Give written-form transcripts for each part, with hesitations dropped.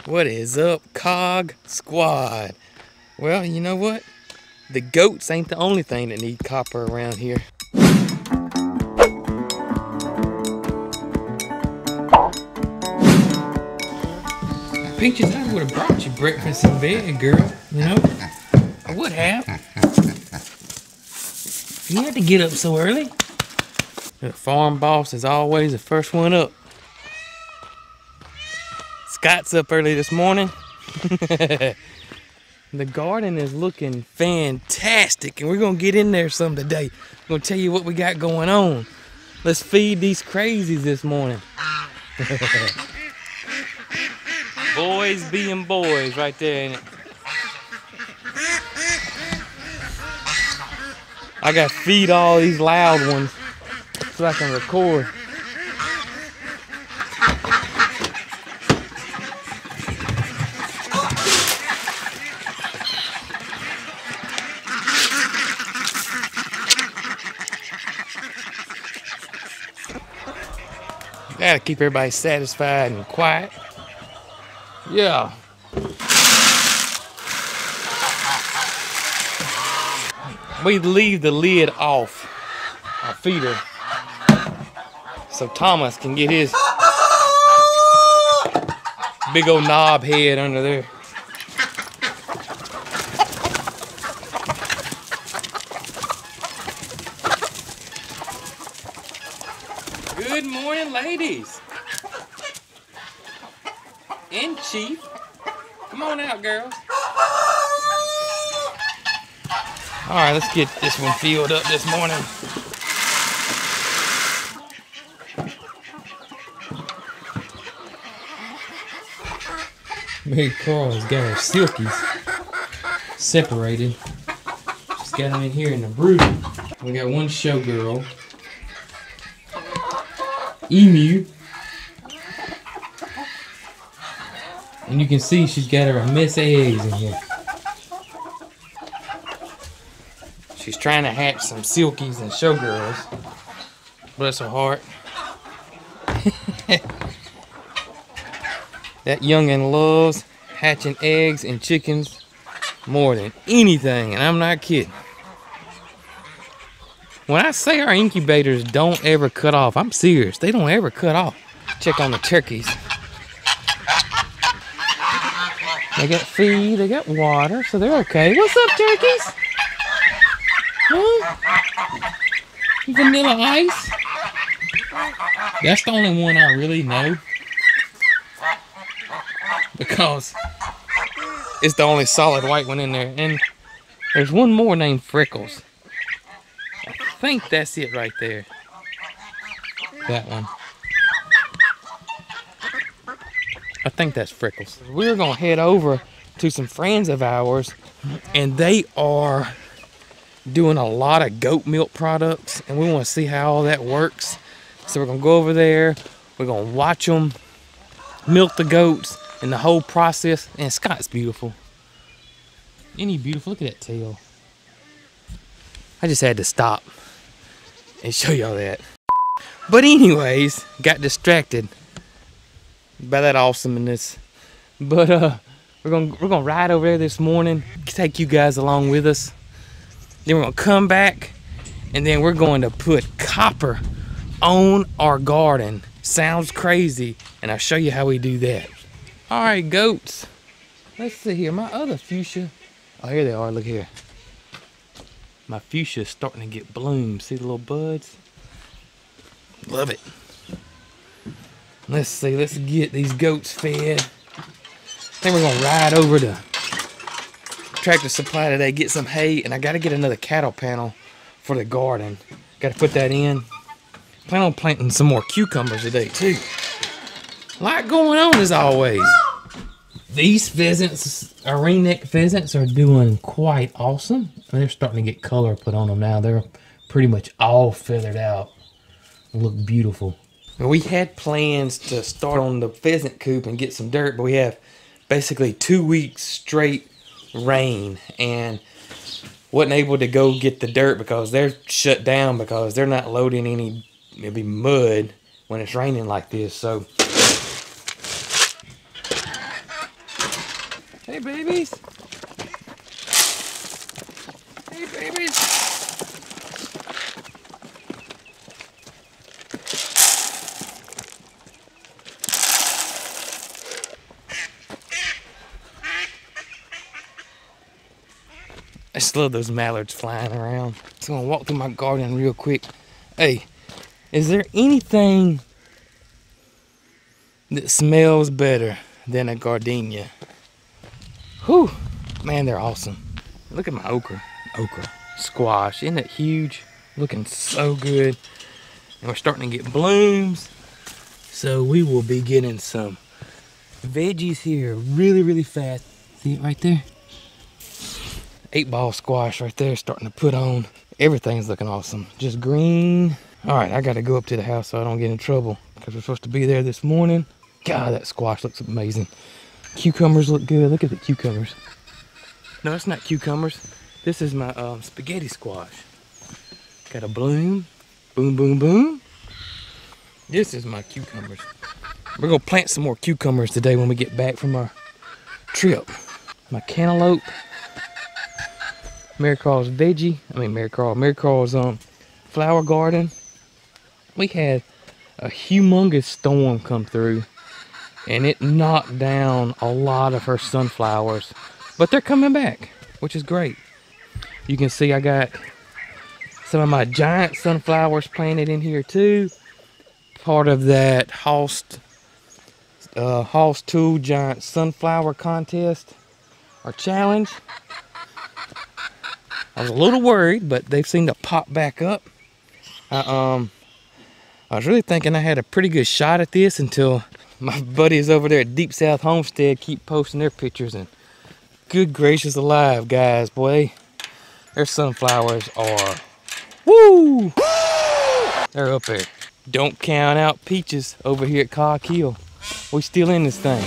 What is up, Cog Squad? Well, you know what? The goats ain't the only thing that need copper around here. Peaches, I would have brought you breakfast in bed, girl. You know? I would have. You had to get up so early. The farm boss is always the first one up. Scott's up early this morning. The garden is looking fantastic, and we're gonna get in there some today. I'm gonna tell you what we got going on. Let's feed these crazies this morning. Boys being boys right there, ain't it? I gotta feed all these loud ones so I can record. Gotta keep everybody satisfied and quiet. Yeah. We leave the lid off our feeder so Thomas can get his big old knob head under there. Good morning, ladies. And Chief. Come on out, girls. Alright, let's get this one filled up this morning. Mary Carl has got her silkies separated. She's got them in here in the brood. We got one showgirl. Emu. And you can see she's got her a mess of eggs in here. She's trying to hatch some silkies and showgirls. Bless her heart. That youngin' loves hatching eggs and chickens more than anything, and I'm not kidding. When I say our incubators don't ever cut off, I'm serious. They don't ever cut off. Check on the turkeys. They got feed, they got water, so they're okay. What's up, turkeys? Huh? Vanilla ice? That's the only one I really know. Because it's the only solid white one in there. And there's one more named Freckles. I think that's it right there. That one. I think that's Freckles. We're gonna head over to some friends of ours, and they are doing a lot of goat milk products, and we want to see how all that works. So we're gonna go over there, we're gonna watch them milk the goats and the whole process. And Scott's beautiful. Ain't he beautiful? Look at that tail. I just had to stop and show y'all that. But anyways, got distracted by that awesomeness. But we're gonna ride over there this morning, take you guys along with us. Then we're gonna come back, and then we're going to put copper on our garden. Sounds crazy, and I'll show you how we do that. All right, goats. Let's see here. My other fuchsia. Oh, here they are. Look here. My fuchsia is starting to get blooms. See the little buds? Love it. Let's see. Let's get these goats fed. Then we're gonna ride over to Tractor Supply today, get some hay, and I gotta get another cattle panel for the garden. Gotta put that in. Plan on planting some more cucumbers today too. A lot going on as always. These pheasants, our ringneck pheasants, are doing quite awesome. And they're starting to get color put on them now. They're pretty much all feathered out. They look beautiful. And we had plans to start on the pheasant coop and get some dirt, but we have basically 2 weeks straight rain and wasn't able to go get the dirt because they're shut down because they're not loading any, maybe mud when it's raining like this. So Hey, babies. Hey, babies. I just love those mallards flying around. So I'm gonna walk through my garden real quick. Hey, is there anything that smells better than a gardenia? Whew, man, they're awesome. Look at my okra squash. Isn't it huge? Looking so good. And we're starting to get blooms. So we will be getting some veggies here really, really fast. See it right there? 8-ball squash right there starting to put on. Everything's looking awesome. Just green. All right, I gotta go up to the house so I don't get in trouble because we're supposed to be there this morning. God, that squash looks amazing. Cucumbers look good. Look at the cucumbers. No, it's not cucumbers. This is my spaghetti squash. Got a bloom. Boom, boom, boom. This is my cucumbers. We're gonna plant some more cucumbers today when we get back from our trip. My cantaloupe. Mary Carl's flower garden. We had a humongous storm come through and it knocked down a lot of her sunflowers, but they're coming back, which is great. You can see I got some of my giant sunflowers planted in here too. Part of that Hoss Tool Giant Sunflower Contest or challenge. I was a little worried, but they've seemed to pop back up. I was really thinking I had a pretty good shot at this until my buddies over there at Deep South Homestead keep posting their pictures, and good gracious alive, guys, boy, their sunflowers are, woo! They're up there. Don't count out peaches over here at Cog Hill. We still in this thing.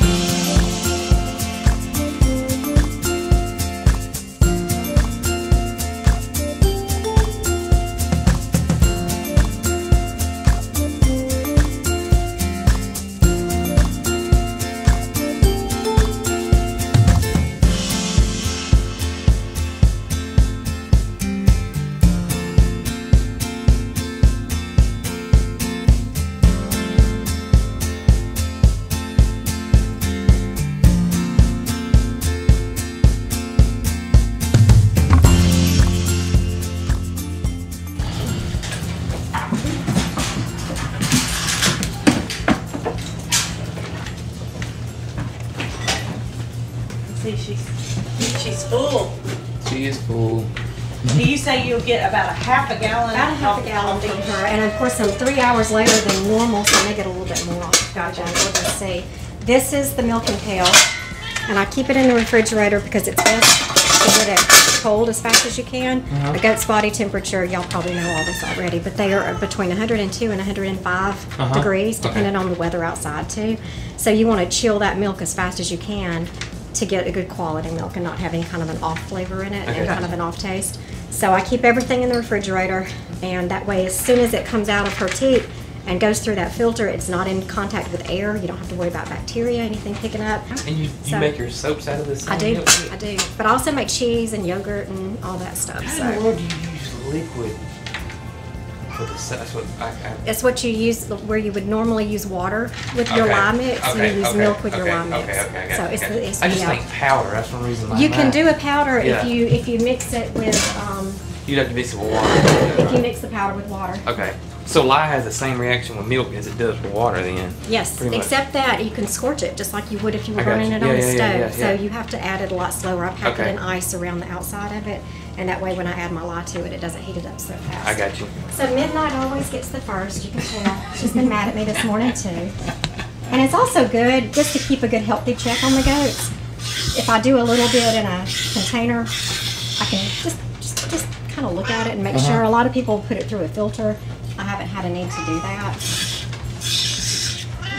See, she's full. She is full. Do you say you'll get about a half a gallon? About a half a gallon from her, and of course I'm 3 hours later than normal, so I may get a little bit more. Gotcha. We'll just see. This is the milk and pail, and I keep it in the refrigerator because it's best to get it cold as fast as you can. The goat's body temperature, y'all probably know all this already, but they are between 102 and 105 degrees, depending on the weather outside too. So you want to chill that milk as fast as you can to get a good quality milk and not have any kind of an off flavor in it and kind of an off taste. So I keep everything in the refrigerator, and that way as soon as it comes out of her teat and goes through that filter, it's not in contact with air. You don't have to worry about bacteria, anything picking up. And you make your soaps out of this? I do. But I also make cheese and yogurt and all that stuff. How in the world do you use liquid for the that's what It's what you use where you would normally use water with your lye mix. You use milk with your lye mix. So it's I just think powder. That's one reason. You can do a powder if you mix it with. You'd have to mix it with water. If you mix the powder with water. Okay. So lye has the same reaction with milk as it does with water then? Yes, except that you can scorch it just like you would if you were burning it on the stove. So you have to add it a lot slower. I pack it in ice around the outside of it, and that way when I add my lye to it, it doesn't heat it up so fast. I got you. So Midnight always gets the first, you can tell. She's been mad at me this morning too. And it's also good just to keep a good healthy check on the goats. If I do a little bit in a container, I can just kind of look at it and make sure. A lot of people put it through a filter. I haven't had a need to do that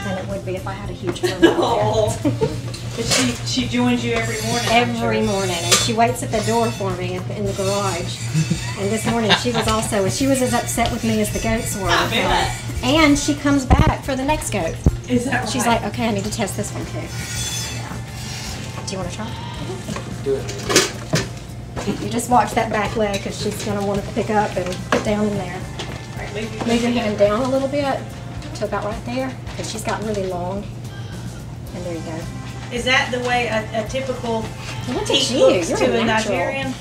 than it would be if I had a huge farm out there. But she joins you every morning. Every morning, and she waits at the door for me in the garage. And this morning she was as upset with me as the goats were. I bet. And she comes back for the next goat. Is that She's right? like, okay, I need to test this one too. Do you want to try? Do it. You just watch that back leg because she's going to want to pick up and put down in there. Right, Move your hand down a little bit to about right there because she's got really long. And there you go. Is that the way a typical Look teat at you. looks You're to a a natural. Nigerian?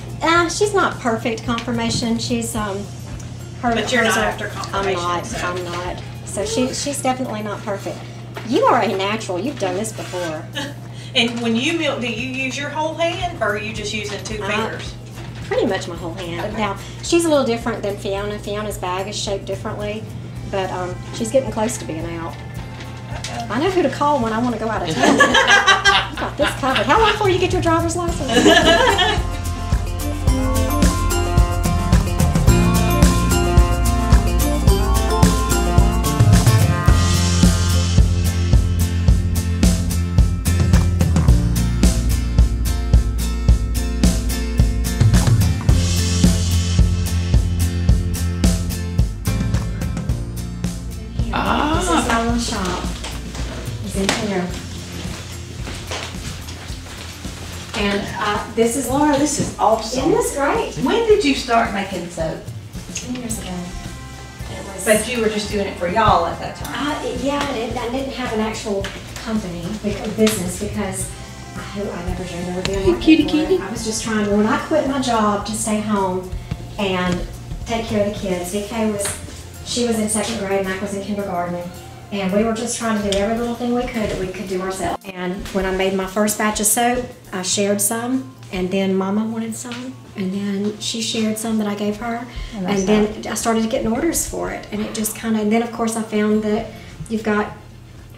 She's not perfect conformation. She's her. But you're hers not are- after conformation, I'm not. so. I'm not. So she's definitely not perfect. You are a natural. You've done this before. And when you milk, do you use your whole hand or are you just using 2 fingers? Pretty much my whole hand. Now she's a little different than Fiona. Fiona's bag is shaped differently, but she's getting close to being out. I know who to call when I want to go out of town. I've got this covered. How long before you get your driver's license? This is my little shop. It's in here. And this is Laura, this is awesome. Isn't this great? When did you start making soap? 10 years ago. It was, But you were just doing it for y'all at that time. yeah, I didn't have an actual company, business, because I never dreamed I would be a market Kitty, for it. kitty. I was just trying to, when I quit my job to stay home and take care of the kids, she was in 2nd grade, Mac was in kindergarten, and we were just trying to do every little thing we could that we could do ourselves. And when I made my first batch of soap, I shared some, and then Mama wanted some, and then she shared some that I gave her, and then I started getting orders for it, and it just kind of, and then of course I found that you've got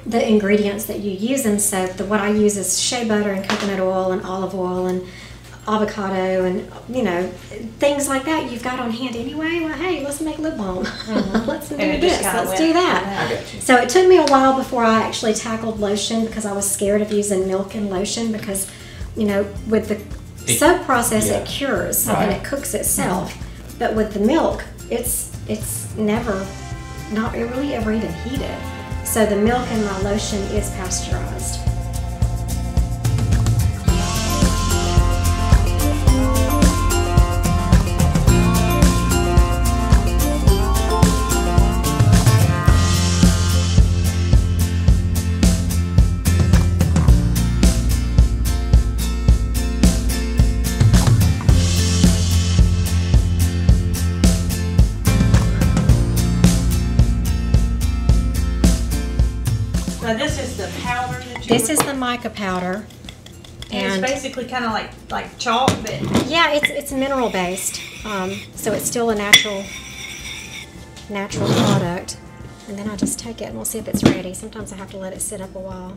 the ingredients that you use in soap. What I use is shea butter and coconut oil and olive oil and avocado and, you know, things like that you've got on hand anyway. Well, hey, let's make lip balm. Let's do And it this. just kinda Let's went do from that. I got you. So it took me a while before I actually tackled lotion because I was scared of using milk and lotion because, you know, with the soap process it cures and it cooks itself. But with the milk, it's never, not really ever even heated. So the milk in my lotion is pasteurized. Now this is the powder that you This is the mica powder. and it's basically kind of like chalk, but Yeah, it's mineral based, so it's still a natural product. And then I just take it and we'll see if it's ready. Sometimes I have to let it sit up a while.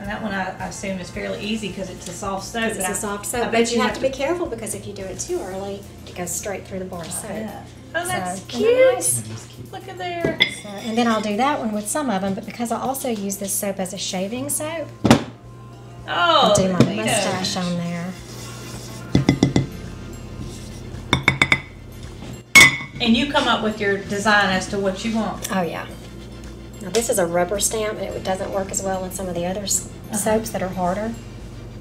and that one I assume is fairly easy because it's a soft soap. It's a soft I soap, bet but you have to be careful because if you do it too early, it goes straight through the bar of soap. Yeah. Oh, that's So, cute. isn't that nice? Look at there. So, and then I'll do that one with some of them, but because I also use this soap as a shaving soap, Oh, I'll do my neato. mustache on there. And you come up with your design as to what you want. Oh yeah. Now this is a rubber stamp, and it doesn't work as well in some of the other soaps that are harder.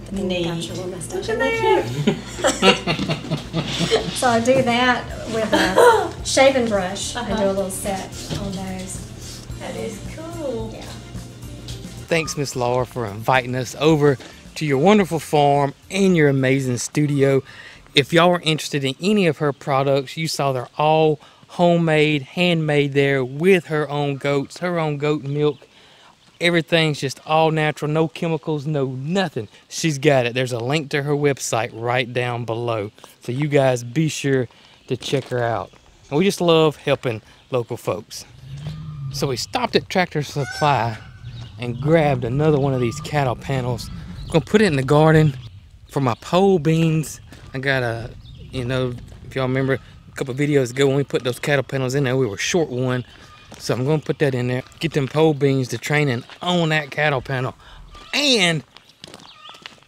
But then you got Neat. your little mustache. Look at there. So I do that with a shaving brush and do a little set on those. That is cool. Yeah. Thanks, Miss Laura, for inviting us over to your wonderful farm and your amazing studio. If y'all are interested in any of her products, you saw they're all homemade, handmade there with her own goats, her own goat milk. Everything's just all natural, no chemicals, no nothing. She's got it. There's a link to her website right down below. So you guys be sure to check her out. And we just love helping local folks. So we stopped at Tractor Supply and grabbed another one of these cattle panels. I'm gonna put it in the garden for my pole beans. I got a, you know, if y'all remember a couple videos ago when we put those cattle panels in there, we were short one. So I'm gonna put that in there, get them pole beans to training on that cattle panel. And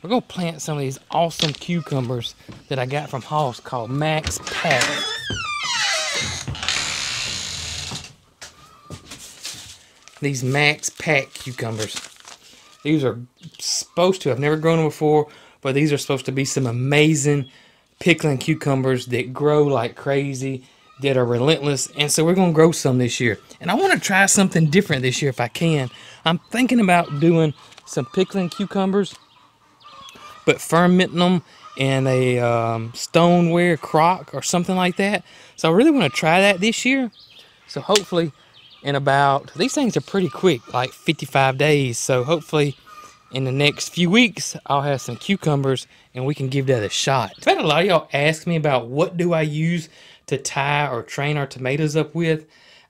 we're gonna plant some of these awesome cucumbers that I got from Hoss called Max Pack. These Max Pack cucumbers. These are supposed to, I've never grown them before, but these are supposed to be some amazing pickling cucumbers that grow like crazy, that are relentless. And so we're going to grow some this year. And I want to try something different this year if I can. I'm thinking about doing some pickling cucumbers, but fermenting them in a stoneware crock or something like that. So I really want to try that this year. So hopefully in about, these things are pretty quick, like 55 days. So hopefully in the next few weeks, I'll have some cucumbers and we can give that a shot. I've had a lot of y'all ask me about what do I use to tie or train our tomatoes up with.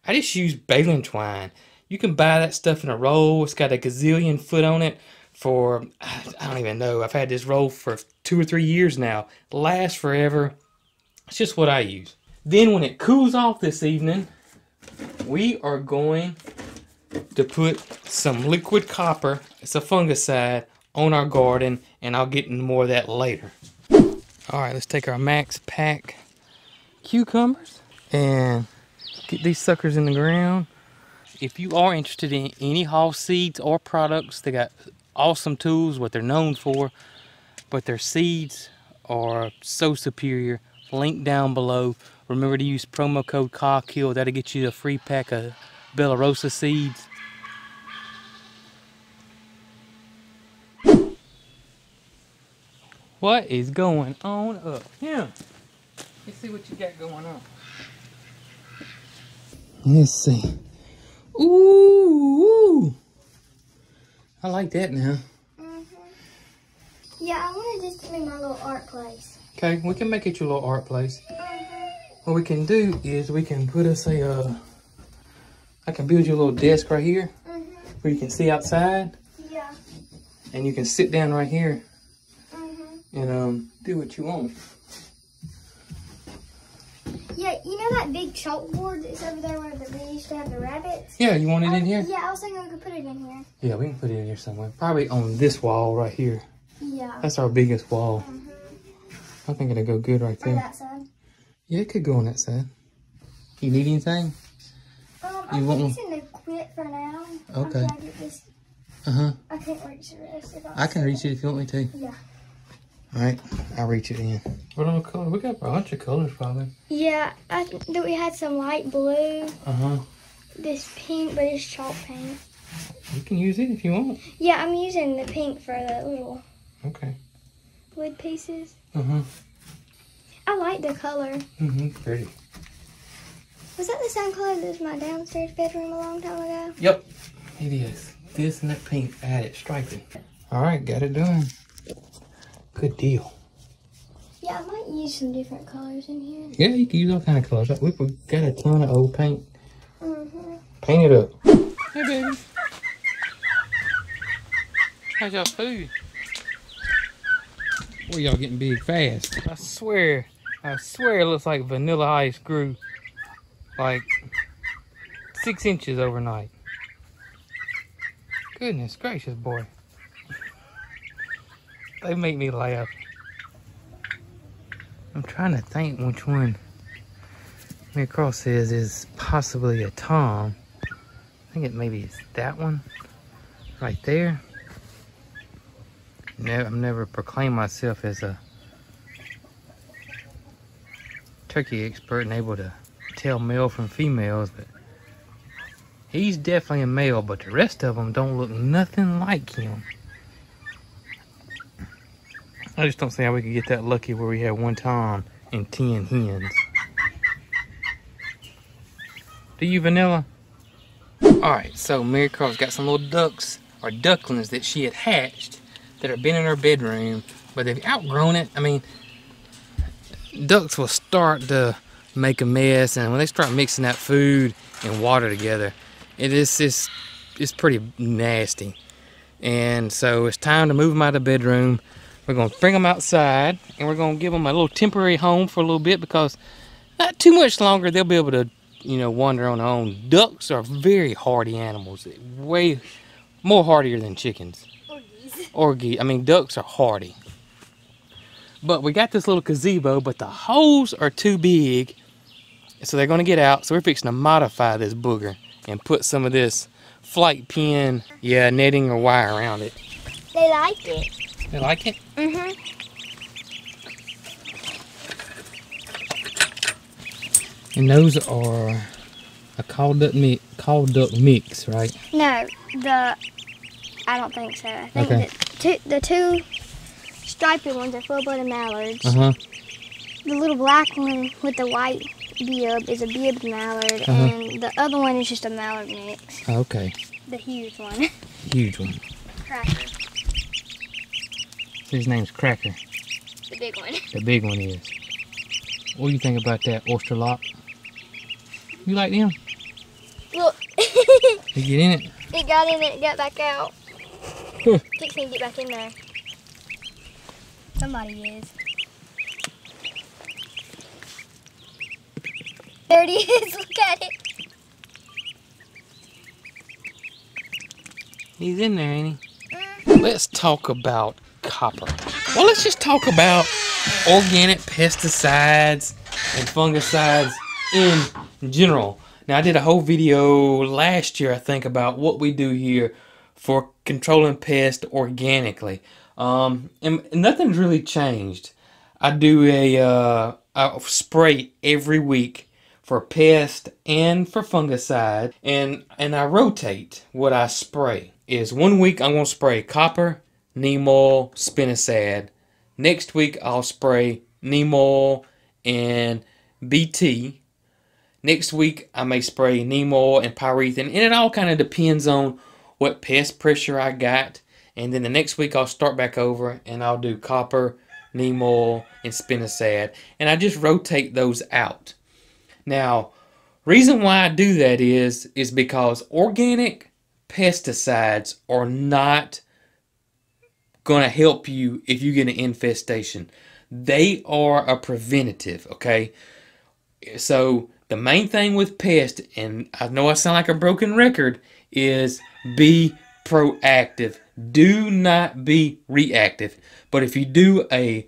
I just use baling twine. You can buy that stuff in a roll. It's got a gazillion foot on it for, I don't even know. I've had this roll for 2 or 3 years now. It lasts forever. It's just what I use. Then when it cools off this evening, we are going to put some liquid copper, it's a fungicide, on our garden, and I'll get into more of that later. Alright, let's take our Max Pack cucumbers and get these suckers in the ground. If you are interested in any Hall seeds or products, they got awesome tools, what they're known for, but their seeds are so superior. Link down below. Remember to use promo code COGKILL. That'll get you a free pack of Bella Rosa seeds. What is going on up here? Let's see what you got going on. Let's see. Ooh, I like that now. Yeah, I wanted this to be my little art place. Okay, we can make it your little art place. What we can do is we can put us a, I can build you a little desk right here where you can see outside. Yeah. And you can sit down right here and do what you want. Yeah, you know that big chalkboard that's over there where we used to have the rabbits? Yeah, you want it in here? Yeah, I was thinking we could put it in here. Yeah, we can put it in here somewhere. Probably on this wall right here. Yeah. That's our biggest wall. I think it'll go good right there. Or that side. Yeah, it could go on that side. You need anything? I'm fixing to quit for now. Okay. After I get this. I can't reach the rest of it. I can reach it if you want me to. Yeah. Alright, I'll reach it in. What other color? We got a bunch of colors probably. Yeah, I think that we had some light blue. This pink, but it's chalk paint. You can use it if you want. Yeah, I'm using the pink for the little wood pieces. I like the color. Pretty. Was that the same color as my downstairs bedroom a long time ago? Yep, it is. This and that pink added striping. Alright, got it done. Good deal. Yeah, I might use some different colors in here. Yeah, you can use all kind of colors. We've got a ton of old paint. Paint it up. Hey, baby. How's y'all food? Well, y'all getting big fast. I swear it looks like vanilla ice grew like 6 inches overnight. Goodness gracious, boy. They make me laugh. I'm trying to think which one Miracle says is possibly a Tom. I think it maybe is that one right there. No, I've never proclaimed myself as a turkey expert and able to tell male from females, but he's definitely a male, but the rest of them don't look nothing like him. I just don't see how we could get that lucky where we have 1 Tom and 10 hens. Do you, Vanilla? Alright, so Mary Carl's got some little ducks, or ducklings, that she had hatched that have been in her bedroom, but they've outgrown it. I mean, ducks will start to make a mess, and when they start mixing that food and water together, it's pretty nasty. And so it's time to move them out of the bedroom. We're going to bring them outside, and we're going to give them a little temporary home for a little bit, because not too much longer they'll be able to, you know, wander on their own. Ducks are very hardy animals, way more hardier than chickens. Or geese. I mean, ducks are hardy. But we got this little gazebo, but the holes are too big, so they're going to get out. So we're fixing to modify this booger and put some of this flight pen, netting or wire around it. They like it. They like it? Mm-hmm. And those are a cow duck mix, right? No, I don't think so. I think Okay. the two stripy ones are full-blooded mallards. Uh-huh. The little black one with the white bib is a bibbed mallard, and the other one is just a mallard mix. Okay. The huge one. Huge one. Cracker. His name's Cracker. The big one. The big one is. What do you think about that oyster lock? You like them? Look. You get in it? It got in it, got back out. Fixing to get back in there. Somebody is. There it is. Look at it. He's in there, ain't he? Let's talk about copper. Well, let's just talk about organic pesticides and fungicides in general. Now, I did a whole video last year, I think, about what we do here for controlling pests organically. And nothing's really changed. I do a spray every week for pest and for fungicide, and I rotate what I spray. Is 1 week I'm going to spray copper, Neem Oil, Spinosad. Next week I'll spray Neem Oil and BT. Next week I may spray Neem Oil and pyrethrin, and it all kind of depends on what pest pressure I got. And then the next week I'll start back over and I'll do copper, Neem Oil, and Spinosad, and I just rotate those out. Now, reason why I do that is because organic pesticides are not going to help you if you get an infestation. They are a preventative, okay? So the main thing with pests, and I know I sound like a broken record, is be proactive. Do not be reactive. But if you do a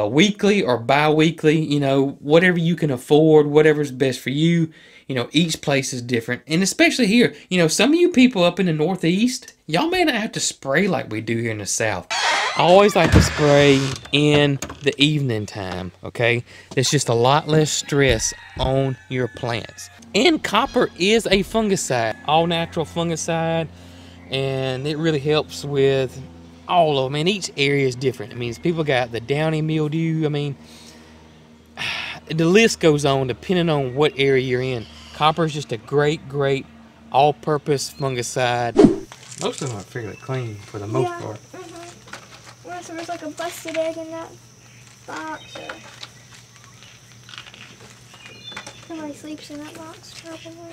weekly or bi-weekly, you know, whatever you can afford, whatever's best for you, you know, each place is different. And especially here, you know, some of you people up in the Northeast, y'all may not have to spray like we do here in the South. I always like to spray in the evening time, okay? There's just a lot less stress on your plants. And copper is a fungicide, all natural fungicide, and it really helps with all of them. And each area is different. I mean, people got the downy mildew. I mean, the list goes on depending on what area you're in. Copper is just a great all-purpose fungicide. Most of them are fairly clean for the most part. Unless there was like a busted egg in that box, or somebody sleeps in that box, probably.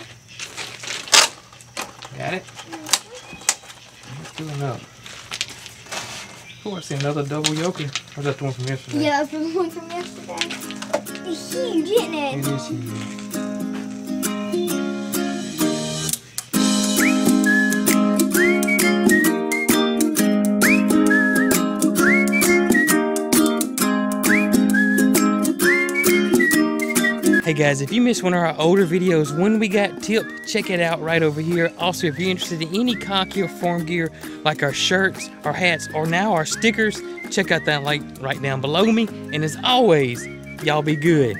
Got it? Let's do another. Oh, I see another double yolkie. Or is that the one from yesterday? Yeah, that's the one from yesterday. It's huge, isn't it? It is huge. Hey guys, if you missed one of our older videos, When We Got Tip, check it out right over here. Also, if you're interested in any cock gear, farm gear, like our shirts, our hats, or now our stickers, check out that link right down below me. And as always, y'all be good.